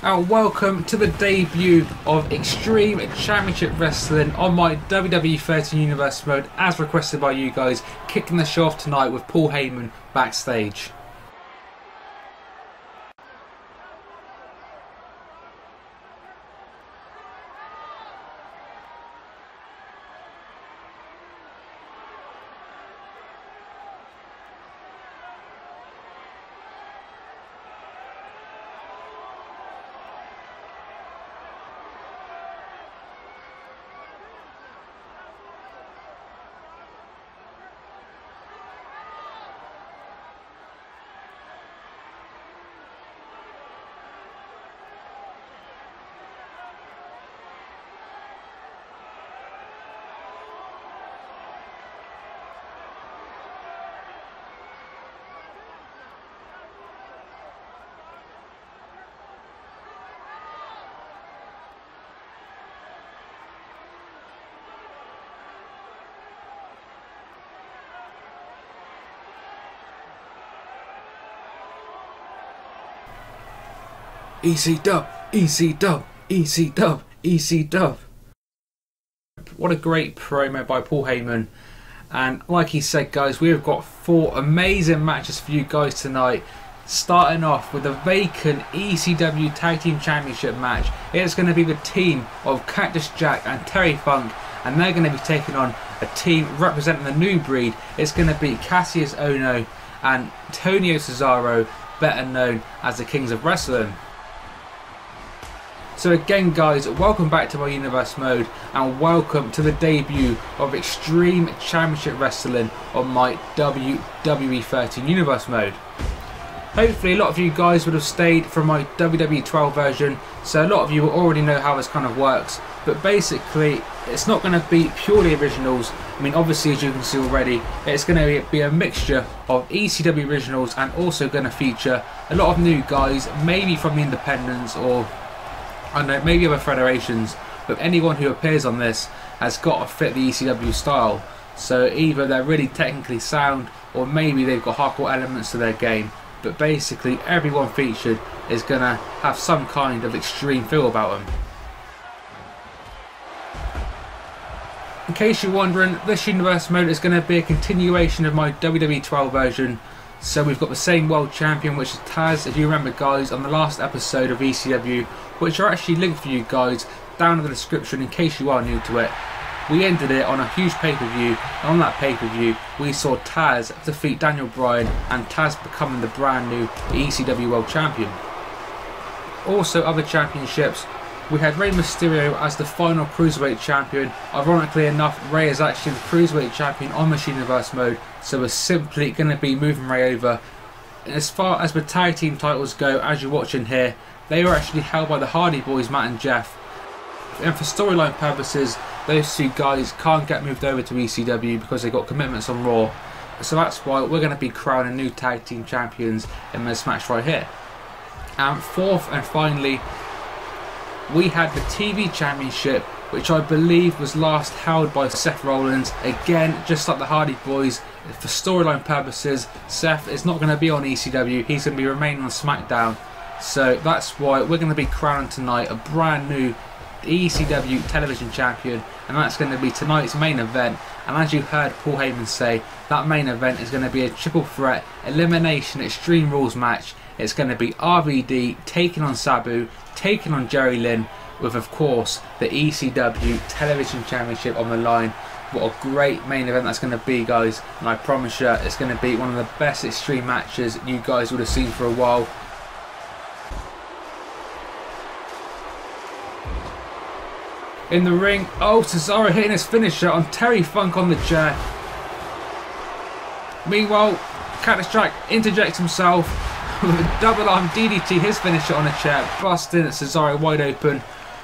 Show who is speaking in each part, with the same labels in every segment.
Speaker 1: and welcome to the debut of Extreme Championship Wrestling on my WWE 13 Universe mode as requested by you guys, kicking the show off tonight with Paul Heyman backstage. EC'Dub, EC'Dub, EC'Dub, EC'Dub. What a great promo by Paul Heyman. And like he said, guys, we have got 4 amazing matches for you guys tonight. Starting off with a vacant ECW Tag Team Championship match. It's going to be the team of Cactus Jack and Terry Funk, and they're going to be taking on a team representing the new breed. It's going to be Cassius Ohno and Antonio Cesaro, better known as the Kings of Wrestling. So again, guys, welcome back to my universe mode and welcome to the debut of Extreme Championship Wrestling on my WWE 13 universe mode. Hopefully a lot of you guys would have stayed from my WWE 12 version, so a lot of you will already know how this kind of works, but basically it's not going to be purely originals. I mean, obviously, as you can see already, it's going to be a mixture of ECW originals and also going to feature a lot of new guys, maybe from the independents or I don't know, maybe other federations, but anyone who appears on this has got to fit the ECW style. So either they're really technically sound or maybe they've got hardcore elements to their game, but basically everyone featured is going to have some kind of extreme feel about them. In case you're wondering, this universe mode is going to be a continuation of my WWE 12 version. So we've got the same world champion, which is Taz, if you remember, guys, on the last episode of ECW, which are actually linked for you guys down in the description in case you are new to it. We ended it on a huge pay-per-view, and on that pay-per-view we saw Taz defeat Daniel Bryan and Taz becoming the brand new ECW World Champion. Also other championships, we had Rey Mysterio as the final Cruiserweight Champion. Ironically enough, Rey is actually the Cruiserweight Champion on this universe mode, so we're simply going to be moving Rey over. And as far as the tag team titles go, as you're watching here, they were actually held by the Hardy Boys, Matt and Jeff. And for storyline purposes, those two guys can't get moved over to ECW because they got commitments on Raw. So that's why we're going to be crowning new tag team champions in this match right here. And fourth and finally, we had the TV Championship, which I believe was last held by Seth Rollins. Again, just like the Hardy Boys, for storyline purposes, Seth is not going to be on ECW, he's going to be remaining on SmackDown. So that's why we're going to be crowning tonight a brand new ECW Television Champion, and that's going to be tonight's main event. And as you heard Paul Heyman say, that main event is going to be a triple threat elimination Extreme Rules match. It's going to be RVD taking on Sabu, taking on Jerry Lynn, with of course the ECW Television Championship on the line. What a great main event that's going to be, guys, and I promise you it's going to be one of the best Extreme matches you guys would have seen for a while. In the ring, oh, Cesaro hitting his finisher on Terry Funk on the chair. Meanwhile, Cactus Jack interjects himself with a double arm DDT, his finisher on a chair, busting Cesaro wide open.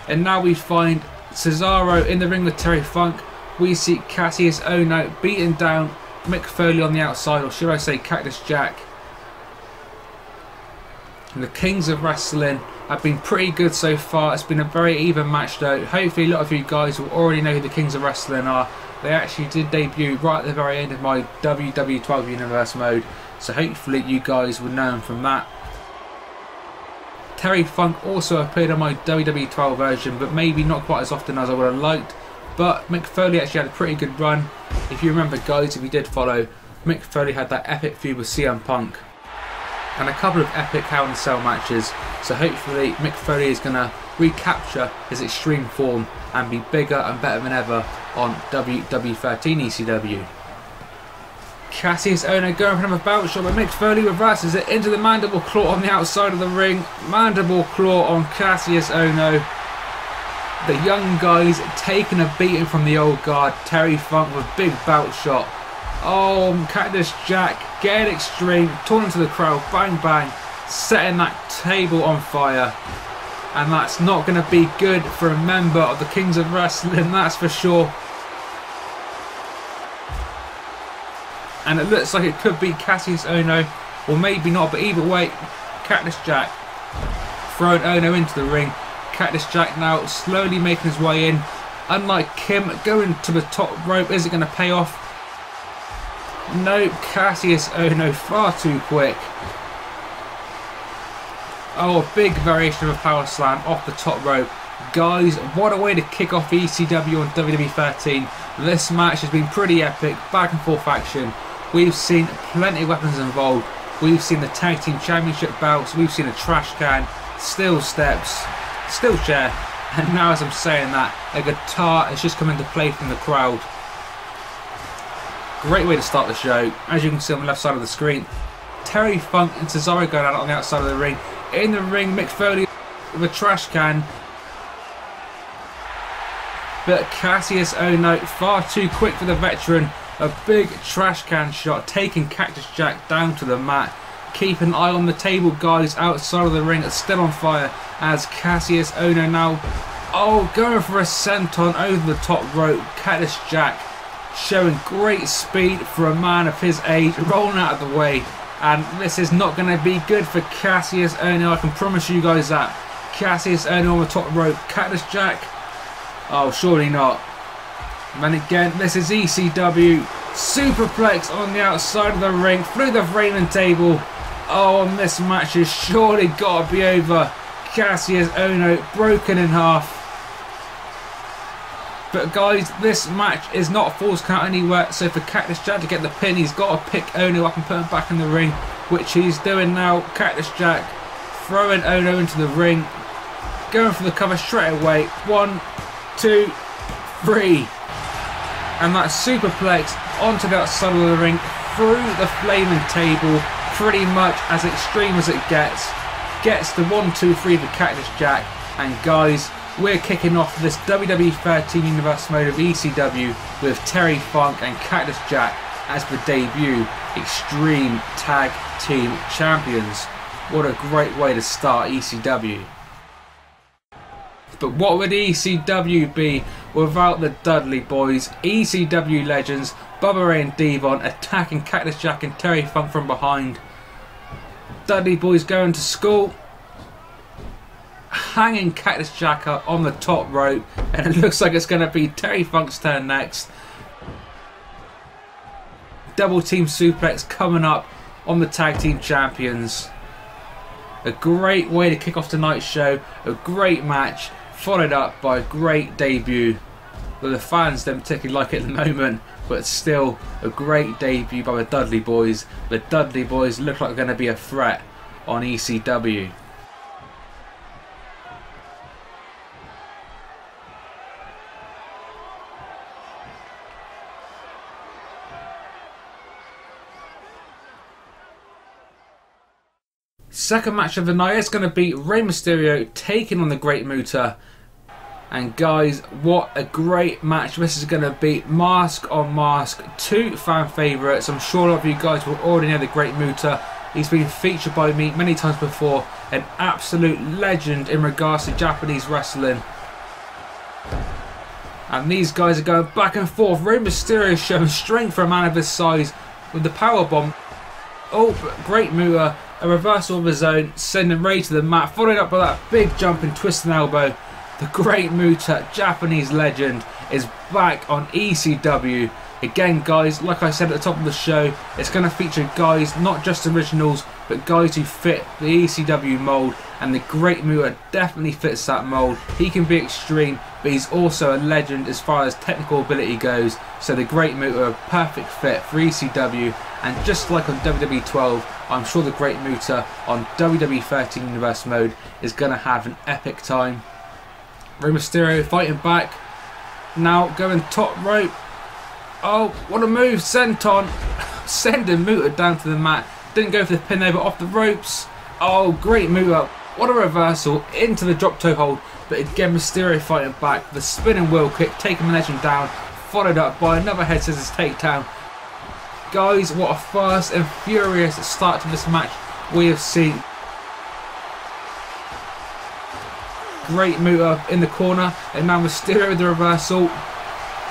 Speaker 1: And now we find Cesaro in the ring with Terry Funk. We see Cassius Ohno beating down Mick Foley on the outside, or should I say Cactus Jack. And the Kings of Wrestling have been pretty good so far. It's been a very even match though. Hopefully a lot of you guys will already know who the Kings of Wrestling are. They actually did debut right at the very end of my WWE 12 Universe mode, so hopefully you guys will know them from that. Terry Funk also appeared on my WWE 12 version, but maybe not quite as often as I would have liked. But Mick Foley actually had a pretty good run. If you remember, guys, if you did follow, Mick Foley had that epic feud with CM Punk and a couple of epic Hell in a Cell matches. So hopefully Mick Foley is going to recapture his extreme form and be bigger and better than ever on WWE13 ECW. Cassius Ohno going for another bout shot, but Mick Foley reverses it into the mandible claw on the outside of the ring. Mandible claw on Cassius Ohno. The young guys taking a beating from the old guard. Terry Funk with a big bout shot. Oh, Cactus Jack getting extreme, torn into the crowd, bang bang, setting that table on fire. And that's not going to be good for a member of the Kings of Wrestling, that's for sure. And it looks like it could be Cassius Ohno, or maybe not, but either way, Cactus Jack throwing Ohno into the ring. Cactus Jack now slowly making his way in. Unlike Kim, going to the top rope, is it going to pay off? No, Cassius Ohno far too quick. Oh, a big variation of a power slam off the top rope. Guys, what a way to kick off ECW on WWE 13. This match has been pretty epic, back and forth action. We've seen plenty of weapons involved. We've seen the Tag Team Championship belts, we've seen a trash can, steel steps, steel chair, and now as I'm saying that, a guitar has just come into play from the crowd. Great way to start the show. As you can see on the left side of the screen, Terry Funk and Cesaro going out on the outside of the ring. In the ring, Mick Foley with a trash can. But Cassius Ohno far too quick for the veteran. A big trash can shot, taking Cactus Jack down to the mat. Keep an eye on the table, guys, outside of the ring. It's still on fire as Cassius Ohno now, going for a senton over the top rope. Cactus Jack showing great speed for a man of his age, rolling out of the way. And this is not going to be good for Cassius Ohno, I can promise you guys that. Cassius Ohno on the top rope. Cactus Jack, oh, surely not. And again, this is ECW. Superplex on the outside of the ring, through the framing table. Oh, and this match has surely got to be over. Cassius Ohno broken in half. But guys, this match is not a falls count anywhere. So for Cactus Jack to get the pin, he's got to pick Ohno up and put him back in the ring, which he's doing now. Cactus Jack throwing Ohno into the ring, going for the cover straight away. 1, 2, 3. And that superplex onto the outside of the ring, through the flaming table, pretty much as extreme as it gets. Gets the 1, 2, 3 for Cactus Jack. And guys, we're kicking off this WWE 13 Universe mode of ECW with Terry Funk and Cactus Jack as the debut Extreme Tag Team Champions. What a great way to start ECW. But what would ECW be without the Dudley Boys, ECW legends, Bubba Ray and Devon attacking Cactus Jack and Terry Funk from behind. Dudley Boys going to school, hanging Cactus Jack up on the top rope, and it looks like it's going to be Terry Funk's turn next. Double team suplex coming up on the Tag Team Champions. A great way to kick off tonight's show, a great match, followed up by a great debut. Well, the fans don't particularly like it at the moment, but still a great debut by the Dudley Boys. The Dudley Boys look like they're going to be a threat on ECW. Second match of the night is going to be Rey Mysterio taking on the Great Muta. And guys, what a great match this is going to be. Mask on mask, two fan favourites. I'm sure a lot of you guys will already know the Great Muta. He's been featured by me many times before. An absolute legend in regards to Japanese wrestling. And these guys are going back and forth. Rey Mysterio showing strength for a man of his size with the powerbomb. Oh, but Great Muta, a reversal of his own, sending Rey to the mat, followed up by that big jumping twist and elbow. The Great Muta, Japanese legend, is back on ECW. Again, guys, like I said at the top of the show, it's going to feature guys, not just originals, but guys who fit the ECW mould and the Great Muta definitely fits that mould. He can be extreme, but he's also a legend as far as technical ability goes, so the Great Muta a perfect fit for ECW. And just like on WWE 12, I'm sure the Great Muta on WWE 13 Universe mode is going to have an epic time. Rey Mysterio fighting back, now going top rope. Oh, what a move, senton, sending Muta down to the mat. Didn't go for the pin there, but off the ropes. Oh, Great Muta, what a reversal into the drop toe hold. But again, Mysterio fighting back, the spinning wheel kick, taking the legend down, followed up by another head scissors takedown. Guys, what a fast and furious start to this match we have seen. Great Muta in the corner, and now Mysterio with the reversal.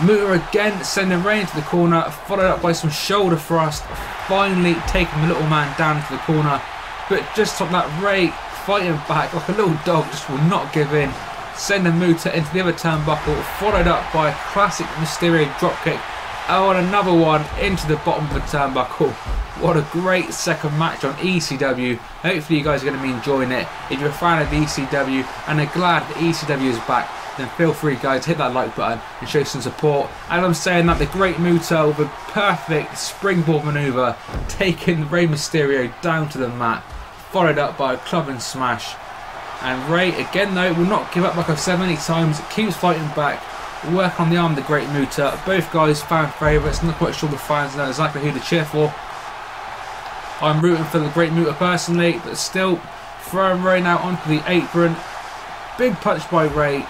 Speaker 1: Muta again sending Rey into the corner, followed up by some shoulder thrust, finally taking the little man down into the corner. But just on that, Rey fighting back like a little dog, just will not give in, sending Muta into the other turnbuckle, followed up by a classic Mysterio dropkick. Oh, and another one into the bottom of the turnbuckle. What a great second match on ECW. Hopefully you guys are going to be enjoying it. If you're a fan of ECW and are glad that ECW is back, then feel free guys to hit that like button and show some support. As I'm saying that, the Great Muta with a perfect springboard manoeuvre, taking Rey Mysterio down to the mat, followed up by a club and smash. And Rey again though will not give up, like I've said many times, keeps fighting back. Work on the arm of the Great Muta. Both guys fan favourites. Not quite sure the fans know exactly who to cheer for. I'm rooting for the Great Muta personally, but still throwing Rey now onto the apron. Big punch by Rey.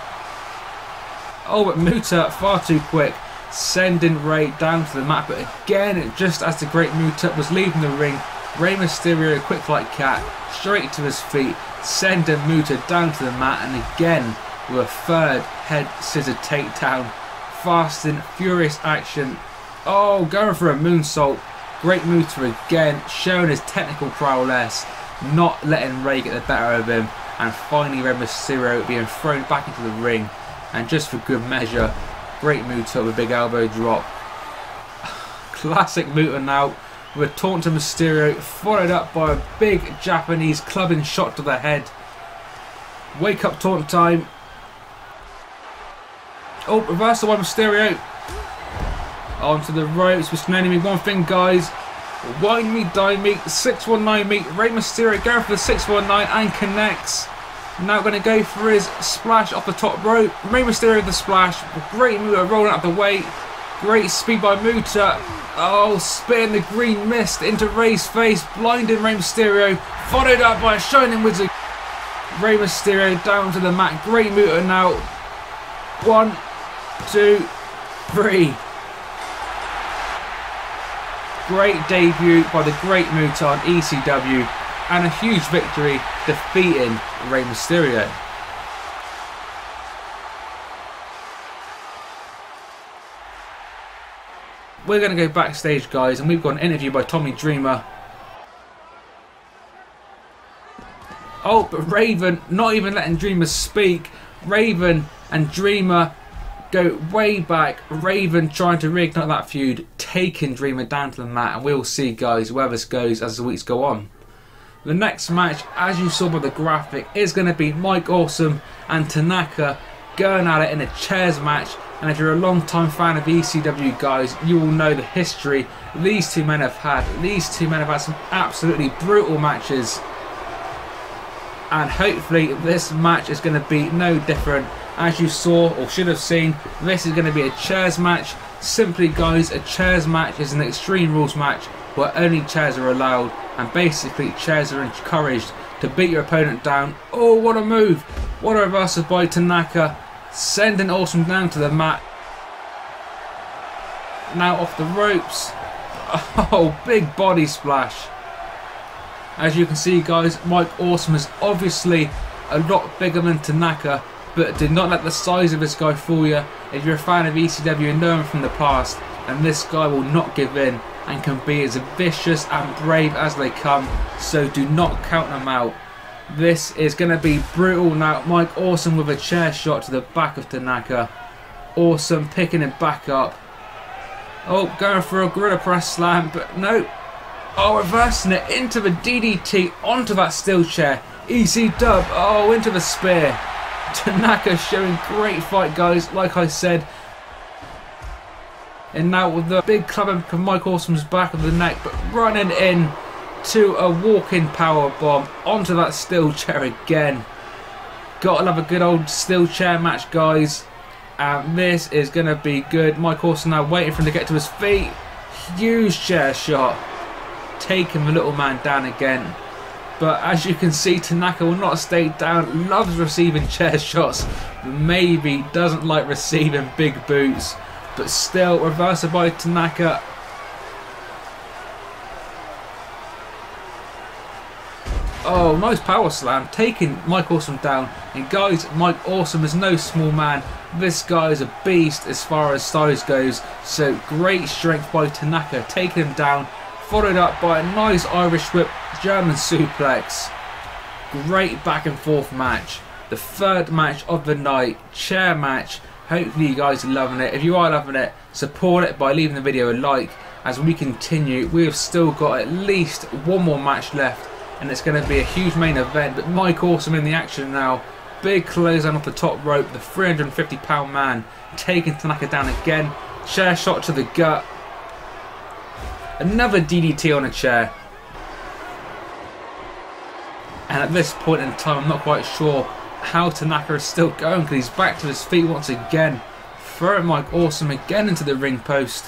Speaker 1: Oh, but Muta far too quick, sending Rey down to the mat. But again, just as the Great Muta was leaving the ring, Rey Mysterio, quick like cat, straight to his feet, sending Muta down to the mat, and again with a third head scissor takedown. Fast and furious action. Oh, going for a moonsault. Great Muta again, showing his technical prowess, not letting Rey get the better of him, and finally Rey Mysterio being thrown back into the ring. And just for good measure, Great Muta with a big elbow drop. Classic Muta now with a taunt to Mysterio, followed up by a big Japanese clubbing shot to the head. Wake up taunt time. Oh, reversal by Mysterio. Onto the ropes, which can only mean one thing, guys. Wine me, dine me, 619 me. Rey Mysterio going for the 619 and connects. Now going to go for his splash off the top rope. Rey Mysterio with the splash. Great Muta rolling out the way. Great speed by Muta. Oh, spitting the green mist into Rey's face, blinding Rey Mysterio. Followed up by a Shining Wizard. Rey Mysterio down to the mat. Great Muta now. 1, 2, 3. Great debut by the Great Muta on ECW, and a huge victory defeating Rey Mysterio. We're going to go backstage, guys, and we've got an interview by Tommy Dreamer. Oh, but Raven not even letting Dreamer speak. Raven and Dreamer go way back. Raven trying to reignite that feud, taking Dreamer down to the mat, and we'll see, guys, where this goes as the weeks go on. The next match, as you saw by the graphic, is going to be Mike Awesome and Tanaka going at it in a chairs match. And if you're a long-time fan of ECW, guys, you will know the history these two men have had. These two men have had some absolutely brutal matches, and hopefully this match is going to be no different. As you saw or should have seen, this is going to be a chairs match. Simply, guys, a chairs match is an Extreme Rules match where only chairs are allowed, and basically chairs are encouraged to beat your opponent down. Oh, what a move! What a reversal by Tanaka, sending Awesome down to the mat. Now off the ropes. Oh, big body splash. As you can see, guys, Mike Awesome is obviously a lot bigger than Tanaka, but did not let the size of this guy fool you. If you're a fan of ECW and know him from the past, and this guy will not give in and can be as vicious and brave as they come, so do not count them out. This is going to be brutal now. Mike Awesome with a chair shot to the back of Tanaka. Awesome picking him back up. Oh, going for a gorilla press slam, but no. Oh, reversing it into the DDT onto that steel chair. EC'Dub, oh, into the spear. Tanaka showing great fight, guys, like I said. And now with the big club of Mike Awesome's back of the neck, but running in to a walk-in power bomb onto that steel chair again. Gotta love a good old steel chair match, guys. And this is going to be good. Mike Awesome now waiting for him to get to his feet. Huge chair shot. Taking the little man down again. But as you can see, Tanaka will not stay down. Loves receiving chair shots. Maybe doesn't like receiving big boots. But still, reversal by Tanaka. Oh, nice power slam. Taking Mike Awesome down. And guys, Mike Awesome is no small man. This guy is a beast as far as size goes. So great strength by Tanaka. Taking him down. Followed up by a nice Irish whip German suplex. Great back and forth match. The third match of the night. Chair match. Hopefully you guys are loving it. If you are loving it, support it by leaving the video a like. As we continue, we have still got at least one more match left. And it's going to be a huge main event. But Mike Awesome in the action now. Big clothesline off the top rope. The 350-pound man taking Tanaka down again. Chair shot to the gut. Another DDT on a chair. And at this point in time, I'm not quite sure how Tanaka is still going, because he's back to his feet once again. Throwing Mike Awesome again into the ring post.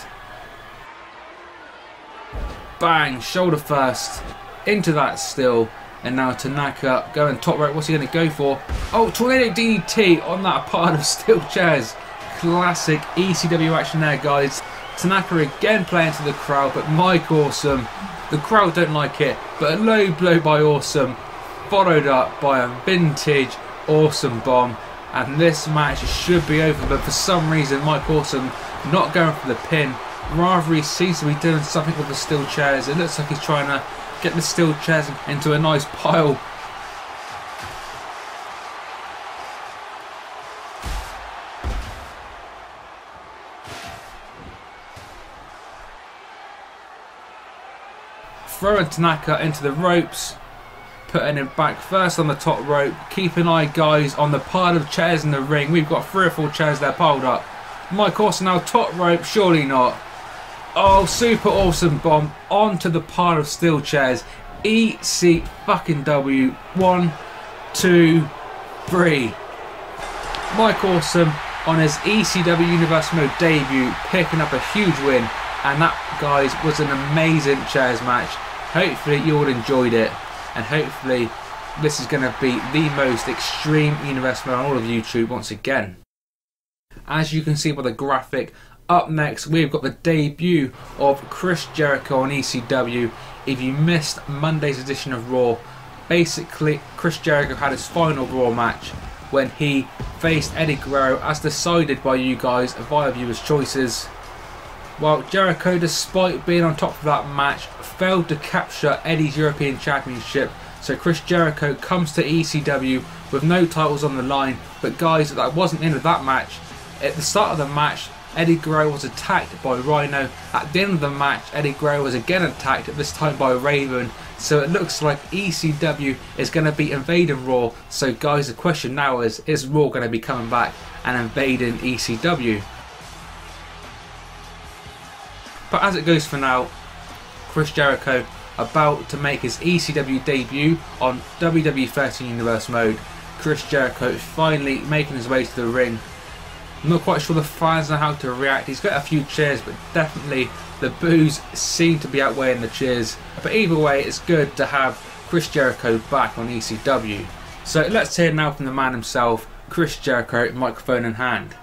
Speaker 1: Bang, shoulder first. Into that still. And now Tanaka going top rope. What's he going to go for? Oh, tornado DDT on that part of steel chairs. Classic ECW action there, guys. Tanaka again playing to the crowd, but Mike Awesome. The crowd don't like it, but a low blow by Awesome. Followed up by a vintage Awesome bomb. And this match should be over, but for some reason Mike Awesome not going for the pin. Rather, he seems to be doing something with the steel chairs. It looks like he's trying to get the steel chairs into a nice pile. Throwing Tanaka into the ropes. Putting him back first on the top rope. Keep an eye, guys, on the pile of chairs in the ring. We've got 3 or 4 chairs there piled up. Mike Awesome now top rope. Surely not. Oh, super awesome bomb onto the pile of steel chairs. ECW. 1, 2, 3. Mike Awesome on his ECW Universe Mode debut, picking up a huge win. And that, guys, was an amazing chairs match. Hopefully you all enjoyed it. And hopefully this is going to be the most extreme Universe Mode on all of YouTube once again. As you can see by the graphic, up next we've got the debut of Chris Jericho on ECW. If you missed Monday's edition of Raw, basically Chris Jericho had his final Raw match when he faced Eddie Guerrero as decided by you guys via viewers' choices. While Jericho, despite being on top of that match, failed to capture Eddie's European Championship. So Chris Jericho comes to ECW with no titles on the line. But guys, that wasn't the end of that match. At the start of the match, Eddie Guerrero was attacked by Rhino. At the end of the match, Eddie Guerrero was again attacked, this time by Raven. So it looks like ECW is going to be invading Raw. So guys, the question now is Raw going to be coming back and invading ECW? But as it goes for now, Chris Jericho about to make his ECW debut on WWE 13 Universe Mode. Chris Jericho finally making his way to the ring. I'm not quite sure the fans know how to react. He's got a few cheers, but definitely the boos seem to be outweighing the cheers. But either way, it's good to have Chris Jericho back on ECW. So let's hear now from the man himself, Chris Jericho, microphone in hand.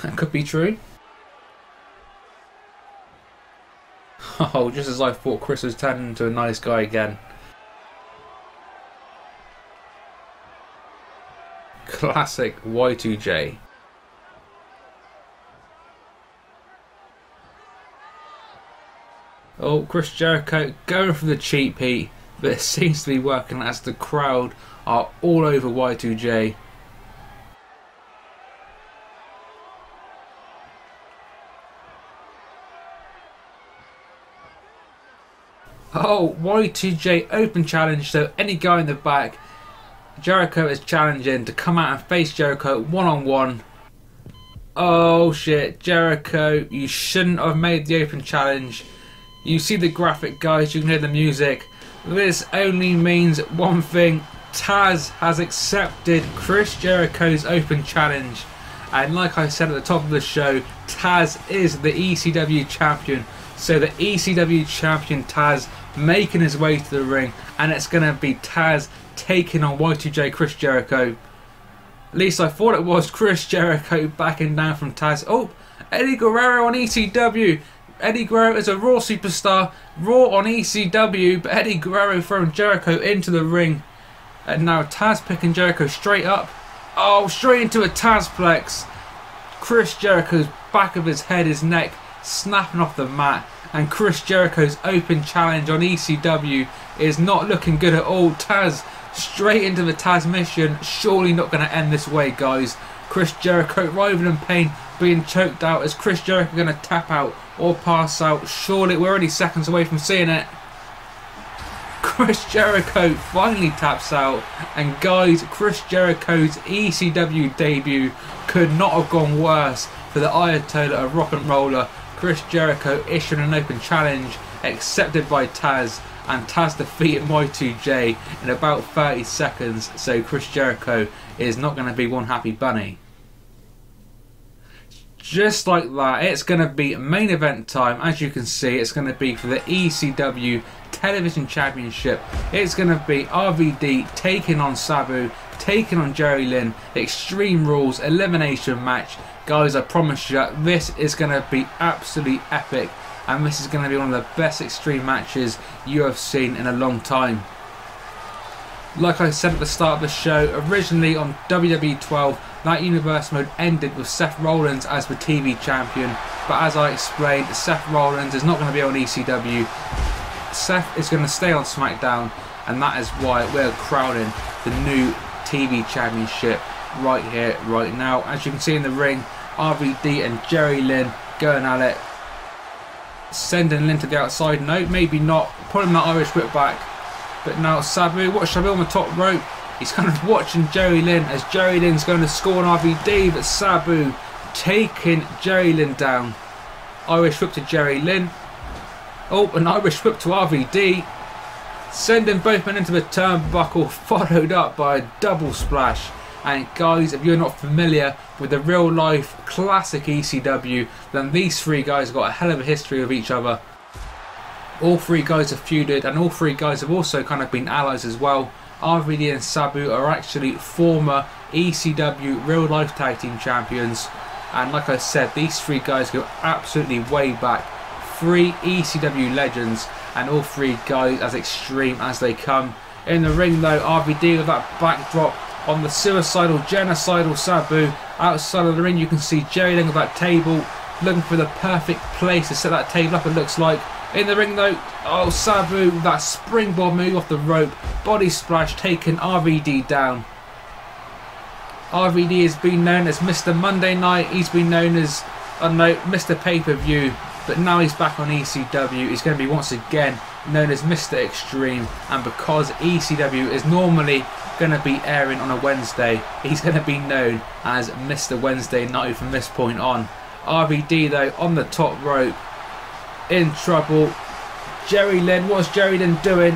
Speaker 1: That could be true. Oh, just as I thought, Chris was turning into a nice guy again. Classic Y2J. Oh, Chris Jericho going for the cheap heat. but it seems to be working as the crowd are all over Y2J. Oh, Y2J open challenge, so any guy in the back, Jericho is challenging to come out and face Jericho one-on-one. Oh shit, Jericho, you shouldn't have made the open challenge. You see the graphic, guys, you can hear the music. This only means one thing: Taz has accepted Chris Jericho's open challenge. And like I said at the top of the show, Taz is the ECW champion. So the ECW champion Taz making his way to the ring, and it's going to be Taz taking on Y2J Chris Jericho. At least I thought it was Chris Jericho backing down from Taz. Oh, Eddie Guerrero on ECW. Eddie Guerrero is a Raw superstar. Raw on ECW, but Eddie Guerrero throwing Jericho into the ring. And now Taz picking Jericho straight up. Oh, straight into a Tazplex. Chris Jericho's back of his head, his neck, snapping off the mat. And Chris Jericho's open challenge on ECW is not looking good at all. Taz straight into the Taz mission. Surely not going to end this way, guys. Chris Jericho writhing in pain, being choked out. Is Chris Jericho going to tap out or pass out? Surely we're only seconds away from seeing it. Chris Jericho finally taps out. And guys, Chris Jericho's ECW debut could not have gone worse for the Ayatollah of Rock and Roller. Chris Jericho issuing an open challenge, accepted by Taz, and Taz defeated Y2J in about 30 seconds, so Chris Jericho is not going to be one happy bunny. Just like that, it's going to be main event time. As you can see, it's going to be for the ECW Television Championship. It's going to be RVD taking on Sabu, taking on Jerry Lynn, Extreme Rules elimination match. Guys, I promise you, this is going to be absolutely epic, and this is going to be one of the best extreme matches you have seen in a long time. Like I said at the start of the show, originally on WWE 12, that universe mode ended with Seth Rollins as the TV champion, but as I explained, Seth Rollins is not going to be on ECW. Seth is going to stay on SmackDown, and that is why we're crowning the new TV championship right here, right now. As you can see in the ring, RVD and Jerry Lynn going at it, sending Lynn to the outside. No, maybe not, pulling that Irish whip back. But now Sabu, what Sabu on the top rope? He's kind of watching Jerry Lynn as Jerry Lynn's going to score on RVD, but Sabu taking Jerry Lynn down. Irish whip to Jerry Lynn. Oh, an Irish whip to RVD. Sending both men into the turnbuckle, followed up by a double splash. And guys, if you're not familiar with the real life classic ECW, then these three guys have got a hell of a history with each other. All three guys have feuded, and all three guys have also kind of been allies as well. RVD and Sabu are actually former ECW real life tag team champions. And like I said, these three guys go absolutely way back. Three ECW legends, and all three guys as extreme as they come. In the ring though, RVD with that backdrop on the suicidal, genocidal Sabu. Outside of the ring you can see Jerry Lynn with that table, looking for the perfect place to set that table up, it looks like. In the ring though, oh, Sabu with that springboard move off the rope, body splash taking RVD down. RVD has been known as Mr. Monday Night, he's been known as, I don't know, Mr. Pay-Per-View, but now he's back on ECW, he's going to be once again known as Mr. Extreme, and because ECW is normally going to be airing on a Wednesday, he's going to be known as Mr. Wednesday Night from this point on. RVD though on the top rope, in trouble. Jerry Lynn, what's Jerry Lynn doing?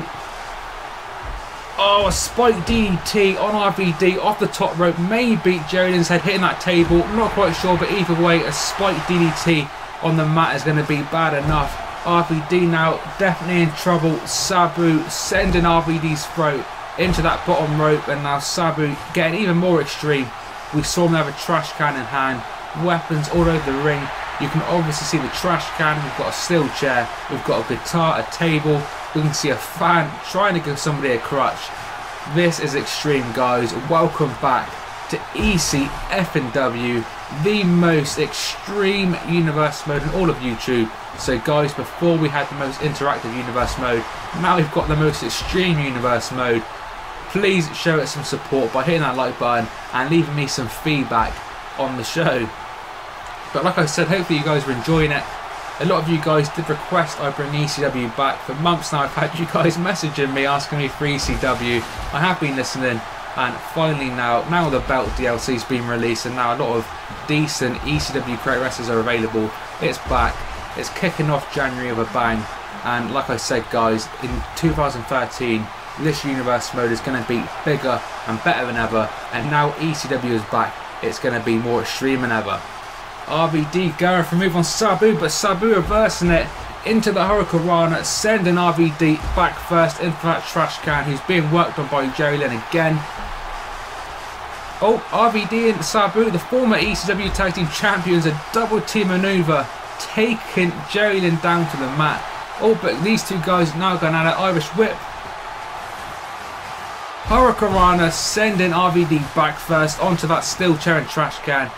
Speaker 1: Oh, a spike DDT on RVD off the top rope, may beat Jerry Lynn's head, hitting that table, not quite sure, but either way, a spike DDT on the mat is going to be bad enough. RVD now definitely in trouble. Sabu sending RVD's throat into that bottom rope, and now Sabu getting even more extreme. We saw him have a trash can in hand, weapons all over the ring. You can obviously see the trash can, we've got a steel chair, we've got a guitar, a table, we can see a fan trying to give somebody a crutch. This is extreme, guys. Welcome back to ECW, the most extreme universe mode in all of YouTube. So guys, before we had the most interactive universe mode, now we've got the most extreme universe mode. Please show it some support by hitting that like button and leaving me some feedback on the show. But like I said, hopefully you guys are enjoying it. A lot of you guys did request I bring ECW back. For months now I've had you guys messaging me asking me for ECW. I have been listening, and finally now the belt DLC's been released and now a lot of decent ECW Create Wrestlers are available. It's back. It's kicking off January with a bang, and like I said guys, in 2013 this universe mode is going to be bigger and better than ever, and now ECW is back, it's going to be more extreme than ever. RVD going for a move on Sabu, but Sabu reversing it into the Hurricanrana, sending RVD back first into that trash can, who's being worked on by Jerry Lynn again. Oh, RVD and Sabu, the former ECW Tag Team Champions, a double team maneuver, taking Jerry Lynn down to the mat. Oh, but these two guys now going at an Irish whip. Hurricanrana sending RVD back first onto that steel chair and trash can.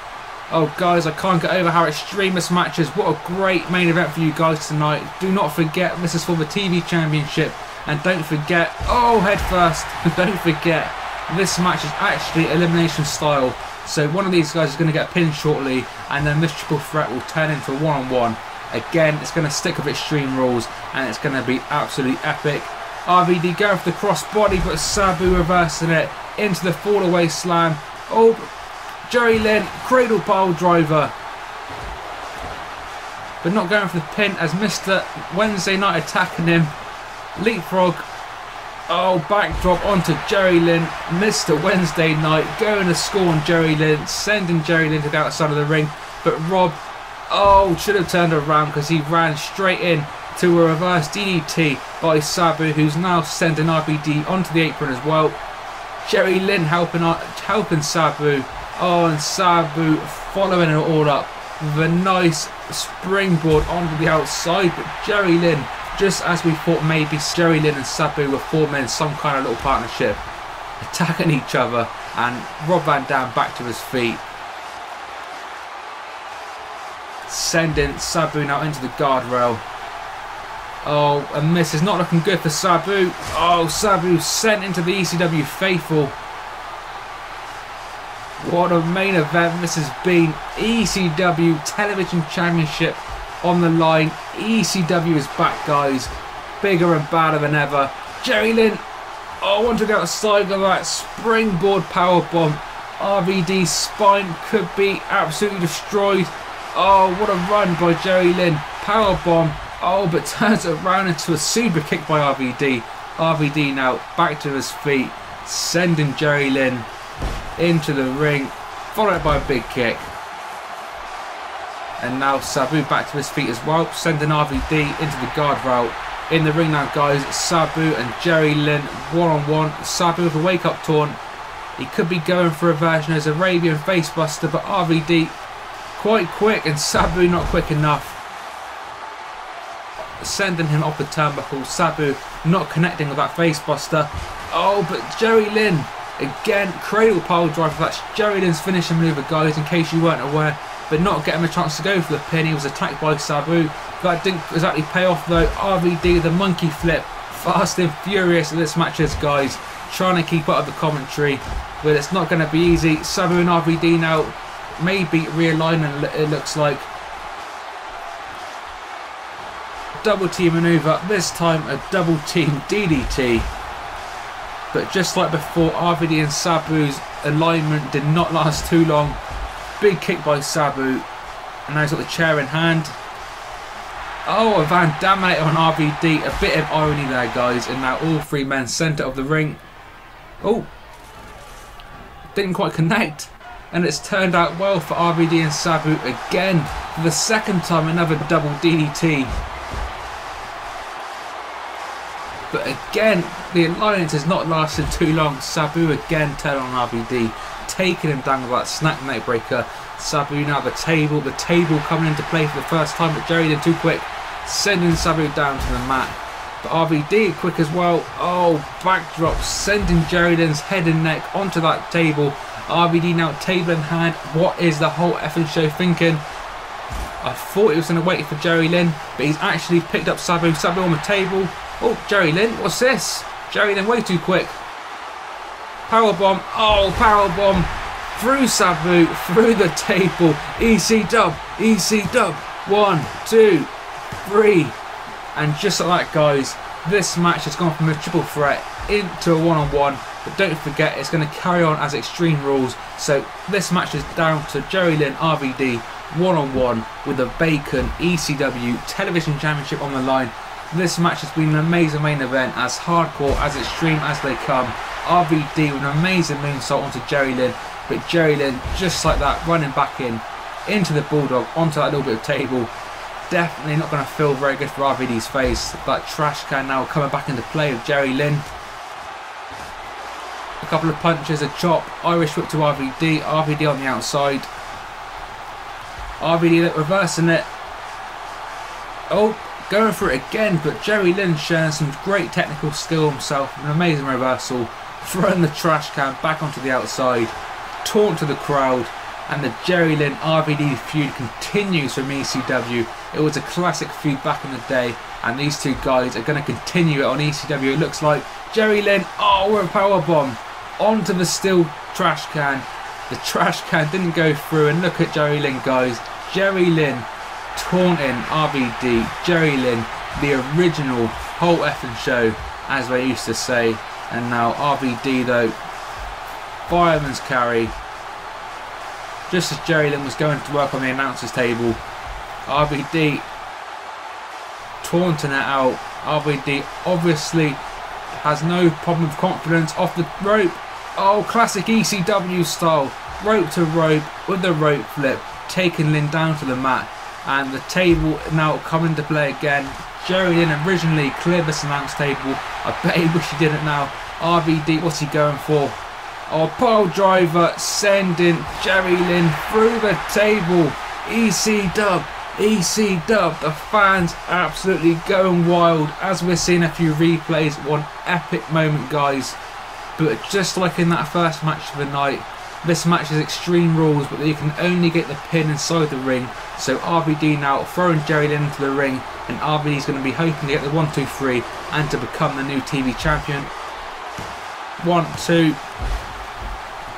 Speaker 1: Oh guys, I can't get over how extreme this match is. What a great main event for you guys tonight. Do not forget, this is for the TV Championship. And don't forget, oh, head first. Don't forget, this match is actually elimination style. So one of these guys is going to get pinned shortly, and then this triple threat will turn into a one-on-one. Again, it's going to stick with extreme rules, and it's going to be absolutely epic. RVD going for the crossbody, but Sabu reversing it into the fall away slam. Oh, Jerry Lynn, cradle pile driver, but not going for the pin as Mr. Wednesday Night attacking him. Leapfrog. Oh, backdrop onto Jerry Lynn. Mr. Wednesday Night going to score on Jerry Lynn, sending Jerry Lynn to the outside of the ring. But Rob, oh, should have turned around because he ran straight in to a reverse DDT by Sabu, who's now sending RVD onto the apron as well. Jerry Lynn helping Sabu. Oh, and Sabu following it all up with a nice springboard onto the outside. But Jerry Lynn, just as we thought maybe Jerry Lynn and Sabu were forming some kind of little partnership, attacking each other, and Rob Van Dam back to his feet, sending Sabu now into the guardrail. Oh, and this is not looking good for Sabu. Oh, Sabu sent into the ECW faithful. What a main event this has been. ECW Television Championship on the line. ECW is back, guys. Bigger and badder than ever. Jerry Lynn, oh, I want to go outside of that springboard powerbomb. RVD's spine could be absolutely destroyed. Oh, what a run by Jerry Lynn. Powerbomb. Oh, but turns it around into a super kick by RVD. RVD now back to his feet, sending Jerry Lynn into the ring, followed by a big kick. And now Sabu back to his feet as well, sending RVD into the guardrail. In the ring now, guys, Sabu and Jerry Lynn one-on-one. Sabu with a wake-up taunt. He could be going for a version as Arabian facebuster, but RVD quite quick and Sabu not quick enough, sending him off the turnbuckle. Sabu not connecting with that facebuster. Oh, but Jerry Lynn again, cradle pile driver. That's Jerry Lynn's finishing maneuver, guys, in case you weren't aware, but not getting a chance to go for the pin. He was attacked by Sabu. That didn't exactly pay off though. RVD, the monkey flip, fast and furious in this match is, guys, trying to keep up with the commentary, but it's not going to be easy. Sabu and RVD now maybe realigning, it looks like. Double team maneuver, this time a double team DDT. But just like before, RVD and Sabu's alignment did not last too long. Big kick by Sabu, and now he's got the chair in hand. Oh, a Van Dam on RVD, a bit of irony there, guys, and now all three men centre of the ring. Oh, didn't quite connect, and it's turned out well for RVD and Sabu again. For the second time, another double DDT. But again, the alliance has not lasted too long. Sabu again turning on RVD, taking him down with that snap neck breaker. Sabu now the table coming into play for the first time, but Jerry Lynn too quick, sending Sabu down to the mat. But RVD quick as well. Oh, backdrop, sending Jerry Lynn's head and neck onto that table, RVD now table in hand. What is the whole effing show thinking? I thought he was going to wait for Jerry Lynn, but he's actually picked up Sabu. Sabu on the table. Oh, Jerry Lynn, what's this? Jerry Lynn way too quick. Powerbomb. Oh, powerbomb. Through Sabu, through the table. EC'Dub, EC'Dub. 1, 2, 3. And just like that, guys, this match has gone from a triple threat into a one-on-one. But don't forget, it's going to carry on as Extreme Rules. So this match is down to Jerry Lynn, RVD, one-on-one with a vacant ECW Television Championship on the line. This match has been an amazing main event, as hardcore, as extreme as they come. RVD with an amazing moonsault onto Jerry Lynn, but Jerry Lynn, just like that, running back into the Bulldog, onto that little bit of table. Definitely not going to feel very good for RVD's face. That trash can now coming back into play with Jerry Lynn. A couple of punches, a chop, Irish whip to RVD, RVD on the outside. RVD reversing it. Oh, going for it again, but Jerry Lynn showing some great technical skill himself. An amazing reversal. Throwing the trash can back onto the outside. Taunt to the crowd. And the Jerry Lynn RVD feud continues from ECW. It was a classic feud back in the day, and these two guys are going to continue it on ECW. It looks like Jerry Lynn, oh, with a powerbomb onto the steel trash can. The trash can didn't go through, and look at Jerry Lynn, guys. Jerry Lynn taunting RVD. Jerry Lynn, the original whole effing show, as they used to say. And now RVD, though, fireman's carry. Just as Jerry Lynn was going to work on the announcer's table, RVD taunting it out. RVD obviously has no problem with confidence. Off the rope. Oh, classic ECW style. Rope to rope with the rope flip. Taking Lynn down to the mat. And the table now come into play again. Jerry Lynn originally cleared this announce table. I bet he wish he didn't now. RVD, what's he going for? Oh, pile driver sending Jerry Lynn through the table. EC'Dub, EC'Dub. The fans absolutely going wild as we're seeing a few replays. One epic moment, guys. But just like in that first match of the night, this match is Extreme Rules, but you can only get the pin inside the ring. So RVD now throwing Jerry Lynn into the ring, and RVD is going to be hoping to get the 1, 2, 3 and to become the new TV champion. 1, 2.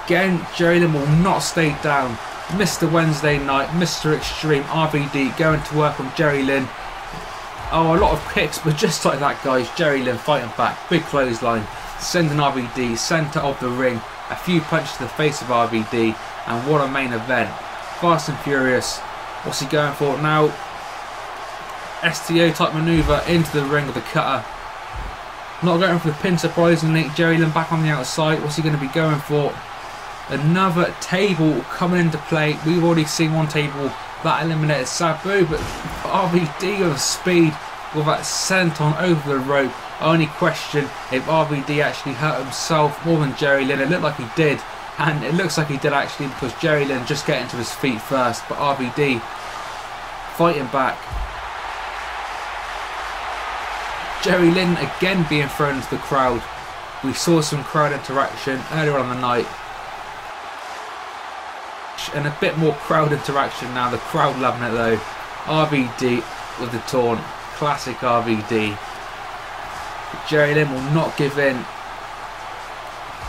Speaker 1: Again, Jerry Lynn will not stay down. Mr. Wednesday Night, Mr. Extreme, RVD going to work on Jerry Lynn. Oh, a lot of kicks, but just like that, guys, Jerry Lynn fighting back. Big clothesline, sending RVD centre of the ring. A few punches to the face of RVD, and what a main event. Fast and Furious. What's he going for now? STO type manoeuvre into the ring with the cutter. Not going for the pin, surprisingly. Jerry Lynn back on the outside. What's he going to be going for? Another table coming into play. We've already seen one table that eliminated Sabu, but RVD with speed with that senton over the rope. Only question if RVD actually hurt himself more than Jerry Lynn. It looked like he did, and it looks like he did actually, because Jerry Lynn just getting to his feet first, but RVD fighting back. Jerry Lynn again being thrown into the crowd. We saw some crowd interaction earlier on the night, and a bit more crowd interaction now. The crowd loving it though. RVD with the taunt. Classic RVD. Jerry Lynn will not give in.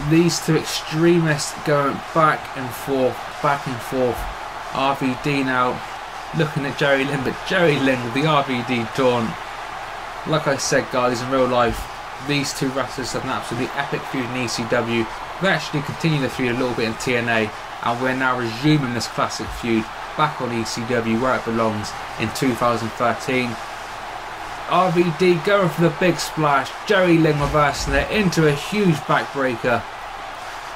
Speaker 1: These two extremists going back and forth, back and forth. RVD now looking at Jerry Lynn, but Jerry Lynn with the RVD taunt. Like I said, guys, in real life, these two wrestlers have an absolutely epic feud in ECW. They actually continue the feud a little bit in TNA, and we're now resuming this classic feud back on ECW where it belongs in 2013. RVD going for the big splash. Jerry Lynn reversing it into a huge backbreaker.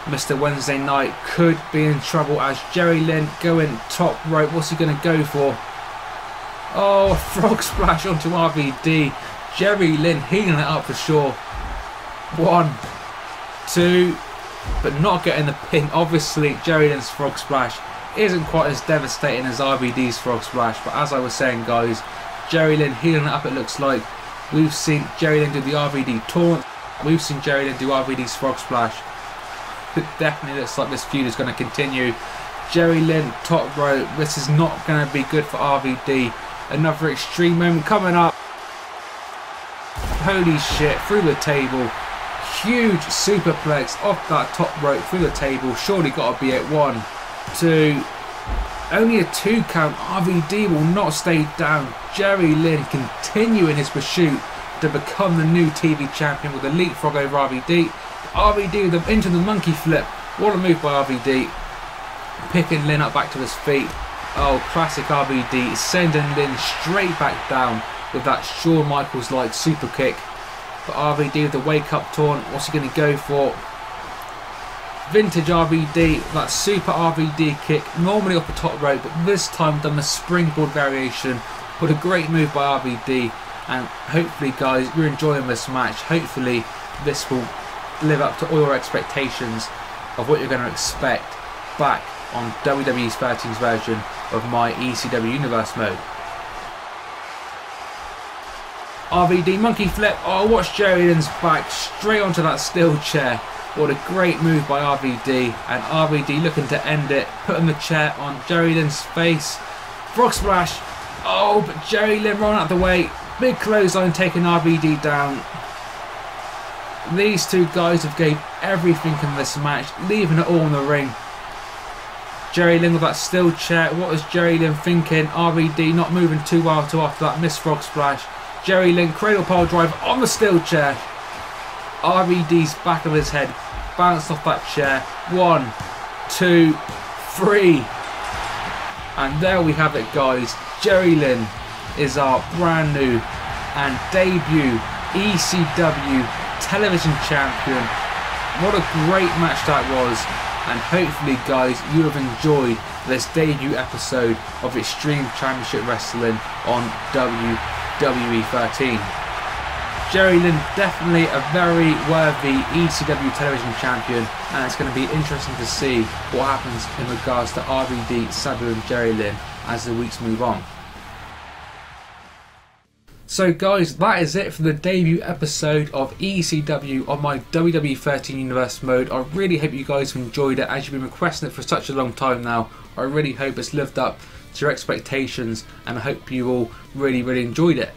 Speaker 1: Mr. Wednesday Night could be in trouble as Jerry Lynn going top rope. What's he going to go for? Oh, frog splash onto RVD. Jerry Lynn healing it up for sure. 1, 2, but not getting the pin. Obviously, Jerry Lynn's frog splash isn't quite as devastating as RVD's frog splash, but as I was saying, guys, Jerry Lynn healing it up, it looks like. We've seen Jerry Lynn do the RVD taunt. We've seen Jerry Lynn do RVD's frog splash. It definitely looks like this feud is going to continue. Jerry Lynn, top rope. This is not going to be good for RVD. Another extreme moment coming up. Holy shit, through the table. Huge superplex off that top rope through the table. Surely got to be at 1, 2. Only a 2 count. RVD will not stay down. Jerry Lynn continuing his pursuit to become the new TV champion with a leapfrog over RVD. RVD with into the monkey flip. What a move by RVD. Picking Lynn up back to his feet. Oh, classic RVD. Sending Lynn straight back down with that Shawn Michaels-like super kick. But RVD with the wake up taunt. What's he going to go for? Vintage RVD, that super RVD kick, normally off the top rope, but this time done the springboard variation. What a great move by RVD, and hopefully guys, you're enjoying this match. Hopefully this will live up to all your expectations of what you're going to expect back on WWE's 13's version of my ECW Universe mode. RVD monkey flip. Oh, watch Jerry Lynn's back straight onto that steel chair. What a great move by RVD, and RVD looking to end it, putting the chair on Jerry Lynn's face. Frog splash. Oh, but Jerry Lynn rolling out of the way. Big clothesline taking RVD down. These two guys have gave everything in this match, leaving it all in the ring. Jerry Lynn with that steel chair. What is Jerry Lynn thinking? RVD not moving too well to after that missed frog splash. Jerry Lynn cradle pile drive on the steel chair. RVD's back of his head bounced off that chair. 1, 2, 3. And there we have it guys. Jerry Lynn is our brand new and debut ECW Television Champion. What a great match that was. And hopefully guys, you have enjoyed this debut episode of Extreme Championship Wrestling on WWE 13. Jerry Lynn definitely a very worthy ECW Television Champion, and it's going to be interesting to see what happens in regards to RVD, Sabu and Jerry Lynn as the weeks move on. So guys, that is it for the debut episode of ECW on my WWE 13 Universe mode. I really hope you guys have enjoyed it, as you've been requesting it for such a long time now. I really hope it's lived up to your expectations, and I hope you all really enjoyed it.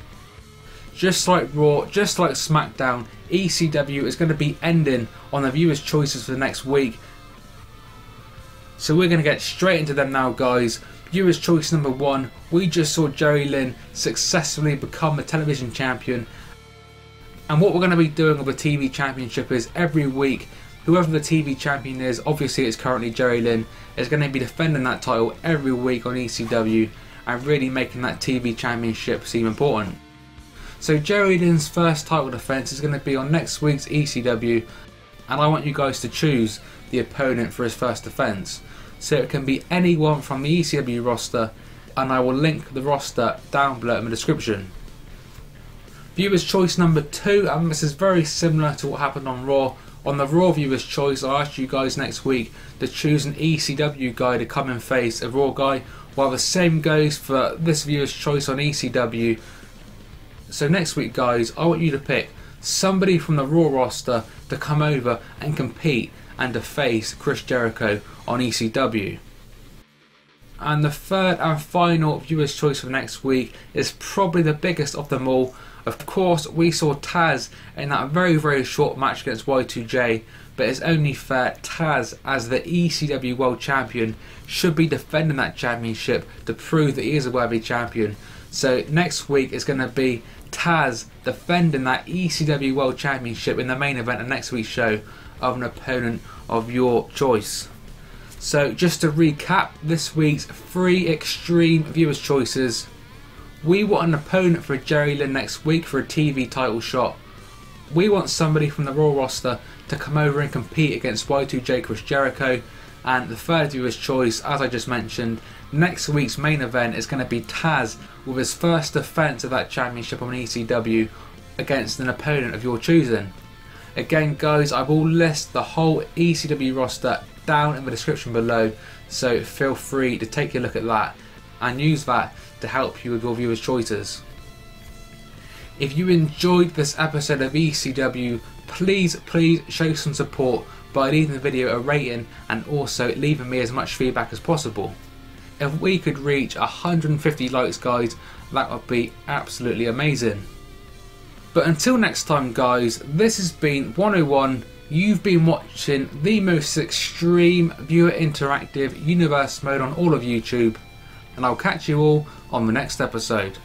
Speaker 1: Just like Raw, just like SmackDown, ECW is going to be ending on the viewers' choices for the next week. So we're going to get straight into them now guys. Viewers' choice number 1, we just saw Jerry Lynn successfully become the television champion. And what we're going to be doing with the TV championship is every week, whoever the TV champion is, obviously it's currently Jerry Lynn, is going to be defending that title every week on ECW and really making that TV championship seem important. So Jerry Lynn's first title defence is going to be on next week's ECW, and I want you guys to choose the opponent for his first defence. So it can be anyone from the ECW roster, and I will link the roster down below in the description. Viewers' choice number 2, and this is very similar to what happened on Raw. On the Raw viewers' choice, I asked you guys next week to choose an ECW guy to come and face a Raw guy, while the same goes for this viewers' choice on ECW. So next week guys, I want you to pick somebody from the Raw roster to come over and compete and to face Chris Jericho on ECW. And the third and final viewers' choice for next week is probably the biggest of them all. Of course, we saw Taz in that very short match against Y2J, but it's only fair Taz, as the ECW World Champion, should be defending that championship to prove that he is a worthy champion. So next week is going to be Taz defending that ECW World Championship in the main event of next week's show of an opponent of your choice. So just to recap this week's 3 extreme viewers' choices. We want an opponent for Jerry Lynn next week for a TV title shot. We want somebody from the Raw roster to come over and compete against Y2J Chris Jericho. And the third viewer's choice, as I just mentioned, next week's main event is going to be Taz with his first defence of that championship on ECW against an opponent of your choosing. Again guys, I will list the whole ECW roster down in the description below, so feel free to take a look at that and use that to help you with your viewers' choices. If you enjoyed this episode of ECW, please show some support by leaving the video a rating and also leaving me as much feedback as possible. If we could reach 150 likes guys, that would be absolutely amazing. But until next time guys, this has been 101. You've been watching the most extreme viewer interactive universe mode on all of YouTube, and I'll catch you all on the next episode.